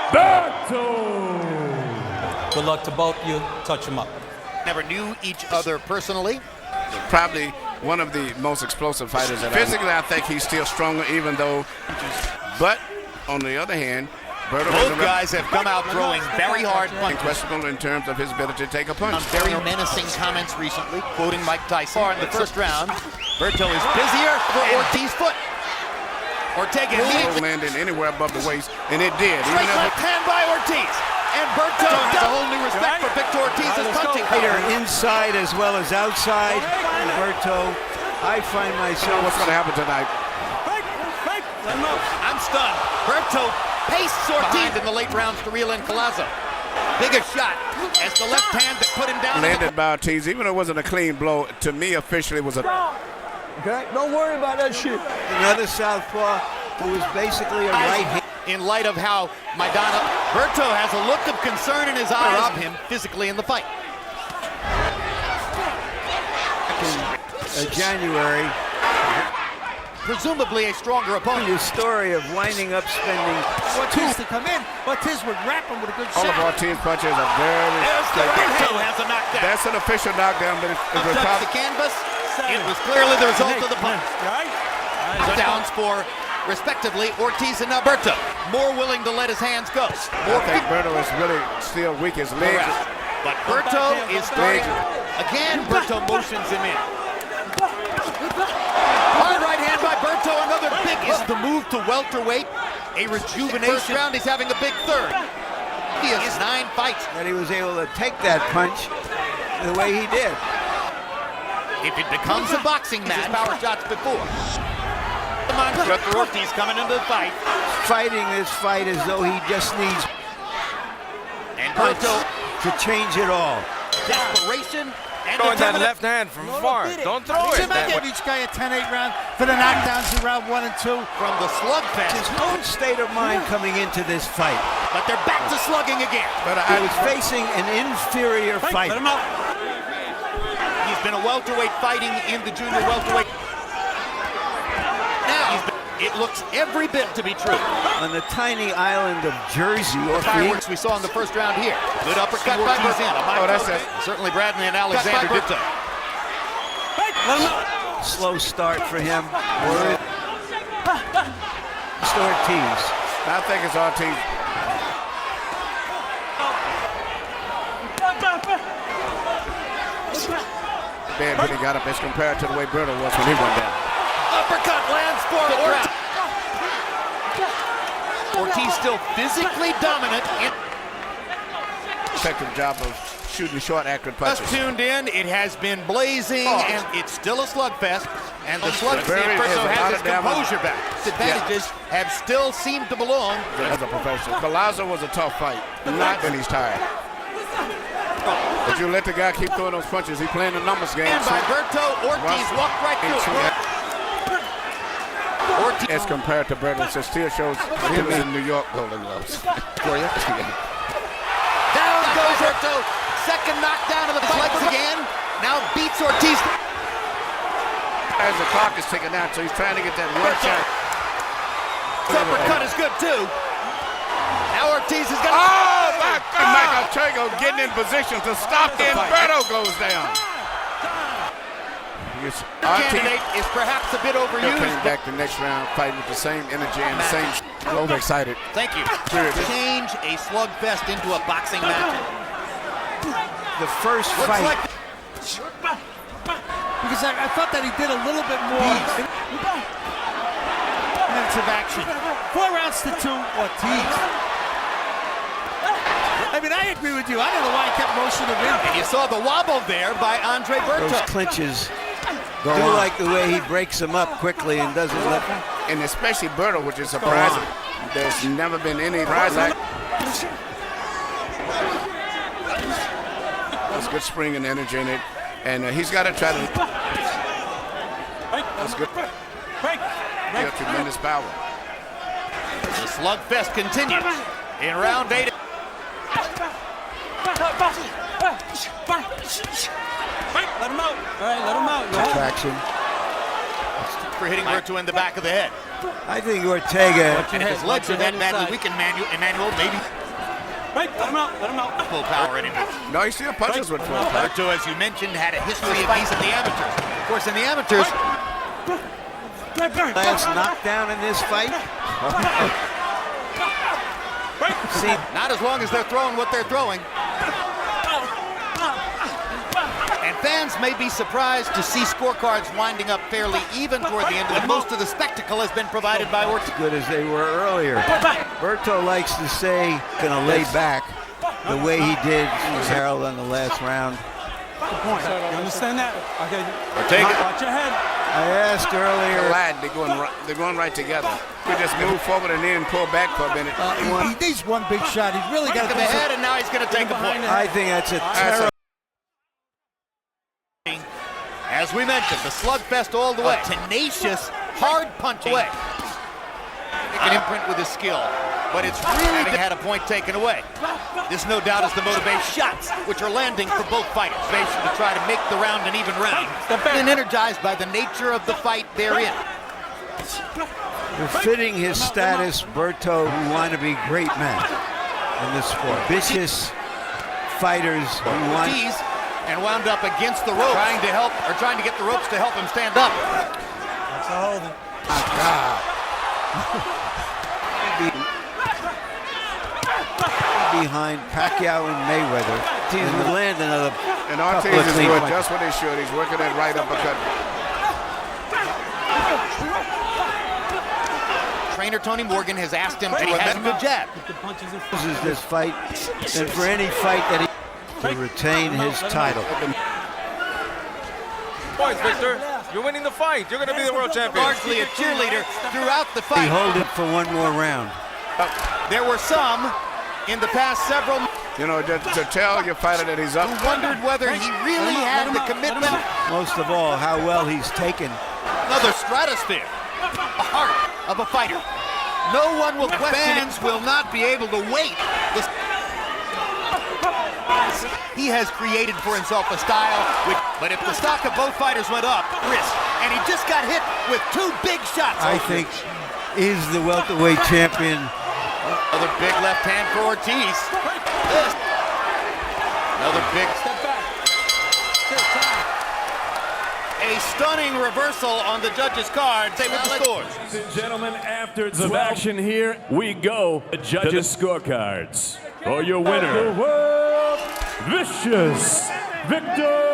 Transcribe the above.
Berto. Good luck to both you. Touch them up. Never knew each other personally. Probably one of the most explosive fighters. Physically, I think he's still stronger, even though. But on the other hand, Berto both guys have come out throwing very hard punches. Questionable in terms of his ability to take a punch. Very menacing comments recently, quoting Mike Tyson. In the first round, Berto is busier for Ortiz's foot. Ortega landing anywhere above the waist, and it did. Straight left hand by Ortiz. And Berto has a whole new respect for Victor Ortiz's punching power. Inside as well as outside. And Berto, I find myself. What's going to happen tonight? I'm stunned. Berto paced Ortiz in the late rounds to reel in Collazo. Biggest shot as the left hand that put him down. Landed by Ortiz, even though it wasn't a clean blow, to me officially was a. Okay, don't worry about that shit. Another southpaw who was basically a right hand. In light of how Berto has a look of concern in his eyes of him physically in the fight. In January. Presumably a stronger opponent. The story of winding up spending Ortiz to come in. Ortiz would wrap him with a good shot. All of Ortiz's punches are very. Berto has a knockdown. That's an official knockdown, but it's touched the canvas. It was clearly the result of the punch. Knockdowns for, respectively, Ortiz and now Berto. More willing to let his hands go. I think Berto is really still weak. His legs. But Berto is starting. Again, Berto motions him in. Hard right hand by Berto. Another big is the move to welterweight. A rejuvenation. First round, he's having a big third. He has 9 fights. That he was able to take that punch the way he did. If it becomes a boxing match, power shots before. Victor Ortiz coming into the fight. Fighting this fight as though he just needs and Berto to change it all. Desperation and Throwing that left hand from far. Don't throw it. I gave each guy a 10-8 round for the knockdowns in round 1 and 2. From the slugfest. His own state of mind coming into this fight. But they're back to slugging again. But I was facing an inferior fight. He's been a welterweight fighting in the junior welterweight. Now, it looks every bit to be true. On the tiny island of Jersey, the fireworks we saw in the first round here. Good uppercut by Berto. Oh, that's it. Certainly Bradley and Alexander did so. Slow start for him. It's Ortiz. I think it's Ortiz. Bad when he got up as compared to the way Berto was when he went down. Uppercut lands for Ortiz. Ortiz still physically dominant. Effective job of shooting short, accurate punches. Just tuned in, it has been blazing, and it's still a slugfest. And the slugfest Berto has his composure back. His advantages have still seemed to belong. As a professional. Collazo was a tough fight. Not when he's tired. But you let the guy keep throwing those punches. He's playing the numbers game. And by Berto, Ortiz walked right through it. Ortiz. As compared to Berto, it still shows him in New York Golden Gloves. For you. Down goes Berto. Second knockdown of the fight again. Now beats Ortiz. As the clock is ticking down, so he's trying to get that one shot. Uppercut is good too. Now Ortiz is going to. Oh my God! Michael Ortega getting in position to stop, and Berto goes down. Candidate is perhaps a bit overused. Coming back the next round, fighting with the same energy and the same. Overexcited. Thank you. Change a slugfest into a boxing match. The first fight. Because I thought that he did a little bit more minutes of action. 4 rounds to 2, Ortiz. I mean, I agree with you. I don't know why he kept motioning him in. And you saw the wobble there by Andre Berto. Those clinches do like the way he breaks them up quickly and doesn't let them. And especially Berto, which is surprising. There's never been any surprise like. There's good spring and energy in it. And he's got to try to. That's good. He has tremendous power. The slugfest continues in round 8. Let him out. All right, let him out. Traction. for hitting Berto in the back of the head. I think Ortega. And if his legs are that badly weakened, Emmanuel, maybe Right, let him out. full power anymore. No, he still punches with full power. Berto, as you mentioned, had a history of these in the amateurs. Of course, in the amateurs, Last knockdown in this fight. See, not as long as they're throwing what they're throwing. And fans may be surprised to see scorecards winding up fairly even toward the end, but most of the spectacle has been provided by Ortiz. good as they were earlier. Berto likes to say, gonna lay back the way he did Harold in the last round. Good point. You understand that? Okay. Ortega. Watch your head. I asked earlier. They're going right together. We just move forward and then pull back for a minute. He needs one big shot. He's really got to Back of the head, and now he's going to take a point. I think that's a terrible. As we mentioned, the slugfest all the way. Tenacious, hard punching. Make an imprint with his skill, but it's really had a point taken away. This, no doubt, is the motivation. Shots, which are landing for both fighters. Motivation to try to make the round an even round. And energized by the nature of the fight they're in. Befitting his status, Berto, who want to be great men in this sport. Vicious fighters who want. Ortiz, and wound up against the ropes, trying to get the ropes to help him stand up. That's a holding. Behind Pacquiao and Mayweather. Ortiz would land another. And Ortiz is doing just what he should. He's working that right uppercut. Trainer Tony Morgan has asked him to remember the jab. Uses this fight, and for any fight that he to retain his title. Boys, Victor, you're winning the fight. You're going to be the world champion. Largely a cheerleader throughout the He fight. hold it for one more round. There were some in the past several You know, to tell your fighter that he's up. who wondered whether he really had the commitment. Most of all, how well he's taken. Another stratosphere, the heart of a fighter. No one will question. Fans will not be able to wait. He has created for himself a style, but if the stock of both fighters went up, risk, and he just got hit with two big shots. I think is the welterweight champion. Another big left hand for Ortiz. Another big step back. A stunning reversal on the judges' card. Say with the scores. Ladies and gentlemen, after the action here, we go. The judges' scorecards. For your winner, Vicious Victor